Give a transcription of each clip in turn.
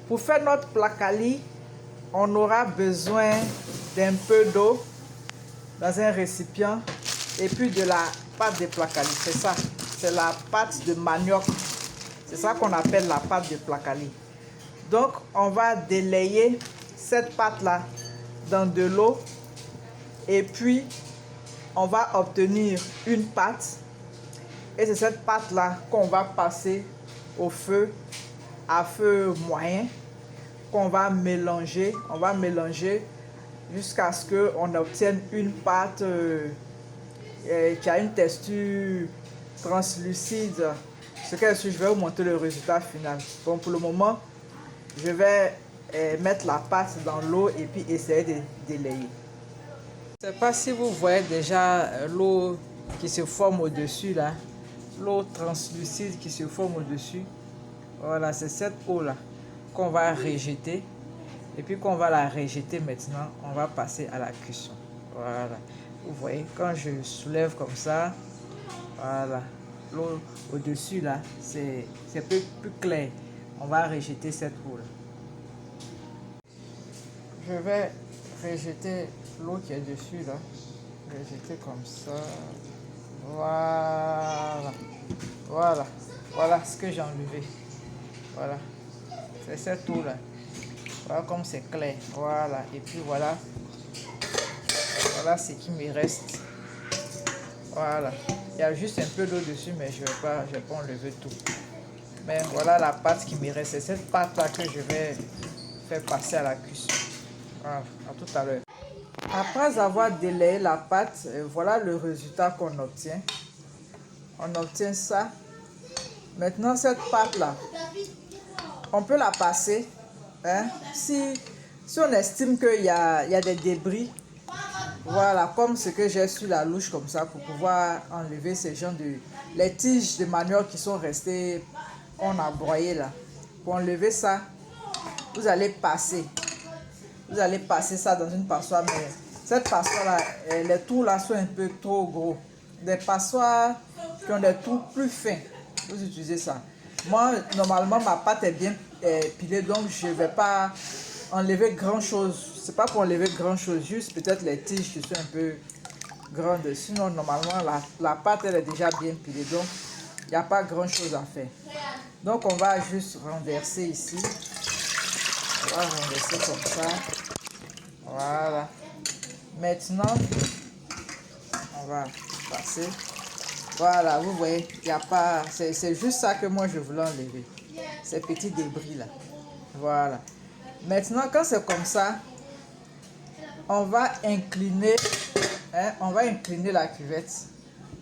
Pour faire notre placali, on aura besoin d'un peu d'eau dans un récipient et puis de la pâte de placali. C'est ça, c'est la pâte de manioc. C'est ça qu'on appelle la pâte de placali. Donc, on va délayer cette pâte-là dans de l'eau et puis on va obtenir une pâte. Et c'est cette pâte-là qu'on va passer au feu, à feu moyen, qu'on va mélanger. On va mélanger jusqu'à ce qu'on obtienne une pâte qui a une texture translucide. Ce que je vais vous montrer le résultat final. Bon, pour le moment, je vais mettre la pâte dans l'eau et puis essayer de délayer. Je ne sais pas si vous voyez déjà l'eau qui se forme au-dessus là. L'eau translucide qui se forme au-dessus. Voilà, c'est cette eau-là qu'on va rejeter. Et puis qu'on va la rejeter maintenant, on va passer à la cuisson. Voilà. Vous voyez, quand je soulève comme ça, voilà, l'eau au-dessus là, c'est plus clair. On va rejeter cette eau-là. Je vais rejeter l'eau qui est dessus là. Rejeter comme ça. Voilà. Voilà. Voilà ce que j'ai enlevé. Voilà. C'est cette eau là. Voilà comme c'est clair. Voilà. Et puis voilà. Voilà ce qui me reste. Voilà. Il y a juste un peu d'eau dessus, mais je vais pas enlever tout. Mais voilà la pâte qui me reste. C'est cette pâte là que je vais faire passer à la cuisson. Voilà. À tout à l'heure. Après avoir délayé la pâte, voilà le résultat qu'on obtient. On obtient ça. Maintenant, cette pâte-là, on peut la passer. Hein? Si on estime qu'il y a des débris, voilà, comme ce que j'ai sur la louche comme ça, pour pouvoir enlever ces gens les tiges de manioc qui sont restées, on a broyé là. Pour enlever ça, vous allez passer. Vous allez passer ça dans une passoire, mais cette passoire-là, les trous là sont un peu trop gros. Des passoires qui ont des trous plus fins, vous utilisez ça. Moi, normalement, ma pâte est bien pilée, donc je ne vais pas enlever grand-chose. C'est pas pour enlever grand-chose, juste peut-être les tiges qui sont un peu grandes. Sinon, normalement, la pâte, elle est déjà bien pilée, donc il n'y a pas grand-chose à faire. Donc, on va juste renverser ici. On va renverser comme ça. Voilà. Maintenant, on va passer. Voilà, vous voyez, il n'y a pas... C'est juste ça que moi je voulais enlever. Ces petits débris là. Voilà. Maintenant, quand c'est comme ça, on va incliner, hein, on va incliner la cuvette.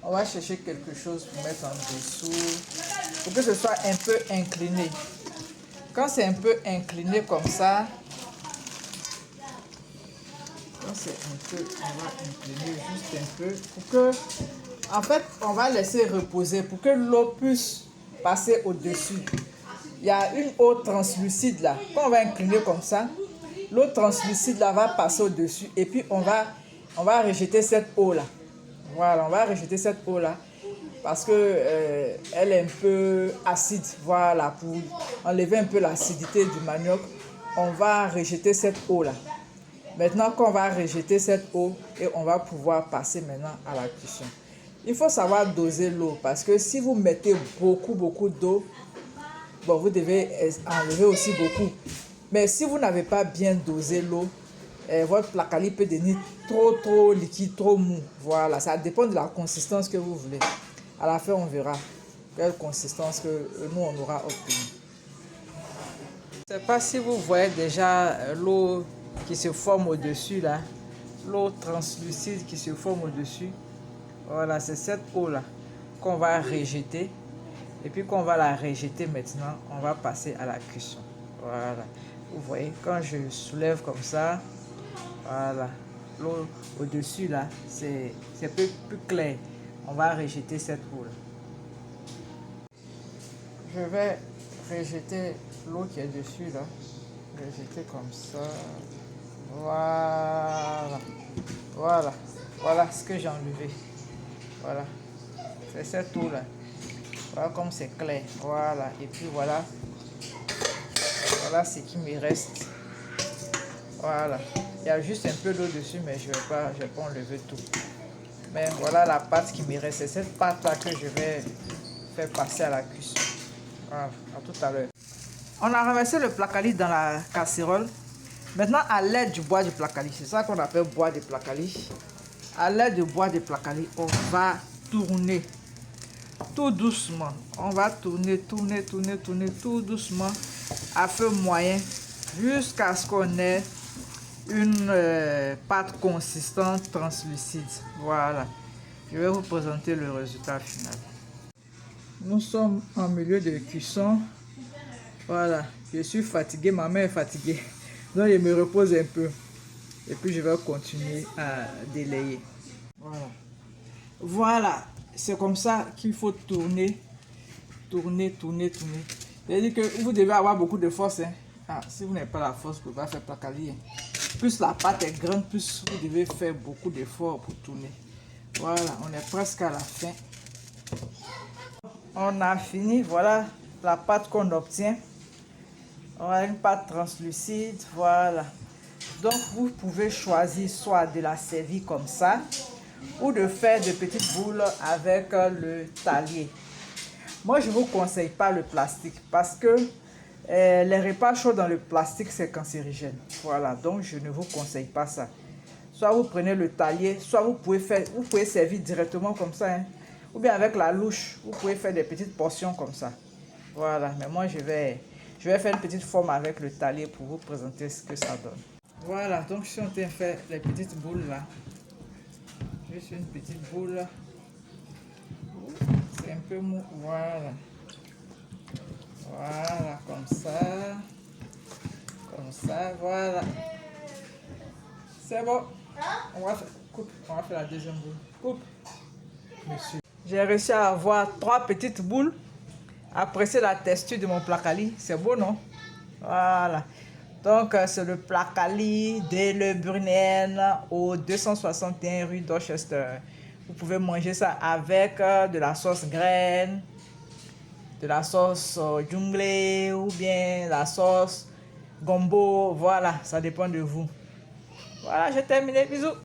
On va chercher quelque chose pour mettre en dessous, pour que ce soit un peu incliné. Quand c'est un peu incliné comme ça, quand c'est un peu, on va incliner juste un peu pour que, en fait, on va laisser reposer pour que l'eau puisse passer au-dessus. Il y a une eau translucide là. Quand on va incliner comme ça, l'eau translucide là va passer au-dessus et puis on va rejeter cette eau là. Voilà, on va rejeter cette eau là parce que elle est un peu acide. Voilà, pour enlever un peu l'acidité du manioc, on va rejeter cette eau là. Maintenant qu'on va rejeter cette eau et on va pouvoir passer maintenant à la cuisson. Il faut savoir doser l'eau parce que si vous mettez beaucoup d'eau, bon, vous devez enlever aussi beaucoup. Mais si vous n'avez pas bien dosé l'eau, votre placali peut devenir trop liquide, trop mou. Voilà, ça dépend de la consistance que vous voulez. À la fin, on verra quelle consistance que nous, on aura obtenue. Je ne sais pas si vous voyez déjà l'eau qui se forme au-dessus là. L'eau translucide qui se forme au-dessus. Voilà, c'est cette eau-là qu'on va rejeter. Et puis qu'on va la rejeter maintenant, on va passer à la cuisson. Voilà. Vous voyez, quand je soulève comme ça, voilà, l'eau au-dessus là, c'est plus clair. On va rejeter cette eau là. Je vais rejeter l'eau qui est dessus là. Rejeter comme ça. Voilà. Voilà. Voilà ce que j'ai enlevé. Voilà. C'est cette eau là. Voilà comme c'est clair. Voilà. Et puis voilà. Voilà ce qui me reste. Voilà. Il y a juste un peu d'eau dessus, mais je vais pas enlever tout. Mais voilà la pâte qui me reste. C'est cette pâte-là que je vais faire passer à la cuisson. Voilà, à tout à l'heure. On a renversé le placali dans la casserole. Maintenant, à l'aide du bois de placali, c'est ça qu'on appelle bois de placali. À l'aide du bois de placali, on va tourner tout doucement. On va tourner tout doucement à feu moyen jusqu'à ce qu'on ait une pâte consistante translucide. Voilà. Je vais vous présenter le résultat final. Nous sommes en milieu de cuisson. Voilà. Je suis fatigué, ma main est fatiguée. Donc je me repose un peu. Et puis je vais continuer à délayer. Voilà. Voilà. C'est comme ça qu'il faut tourner. Tourner. C'est-à-dire que vous devez avoir beaucoup de force. Hein. Ah, si vous n'avez pas la force, vous ne pouvez pas faire placali. Hein. Plus la pâte est grande, plus vous devez faire beaucoup d'efforts pour tourner. Voilà, on est presque à la fin. On a fini. Voilà la pâte qu'on obtient. On a une pâte translucide. Voilà. Donc, vous pouvez choisir soit de la servir comme ça ou de faire de petites boules avec le talier. Moi, je ne vous conseille pas le plastique parce que les repas chauds dans le plastique, c'est cancérigène. Voilà, donc je ne vous conseille pas ça. Soit vous prenez le talier, soit vous pouvez servir directement comme ça. Hein. Ou bien avec la louche, vous pouvez faire des petites portions comme ça. Voilà, mais moi je vais faire une petite forme avec le talier pour vous présenter ce que ça donne. Voilà, donc je suis en train de faire les petites boules là. Juste une petite boule. C'est un peu mou. Voilà. Voilà, comme ça. Comme ça, voilà. C'est bon. On va faire la deuxième boule. Coupe. Monsieur. J'ai réussi à avoir 3 petites boules. Appréciez la texture de mon placali. C'est beau, non? Voilà. Donc, c'est le placali de Le Brunel au 261 rue Dorchester. Vous pouvez manger ça avec de la sauce graine, de la sauce junglée ou bien la sauce gombo. Voilà, ça dépend de vous. Voilà, j'ai terminé. Bisous.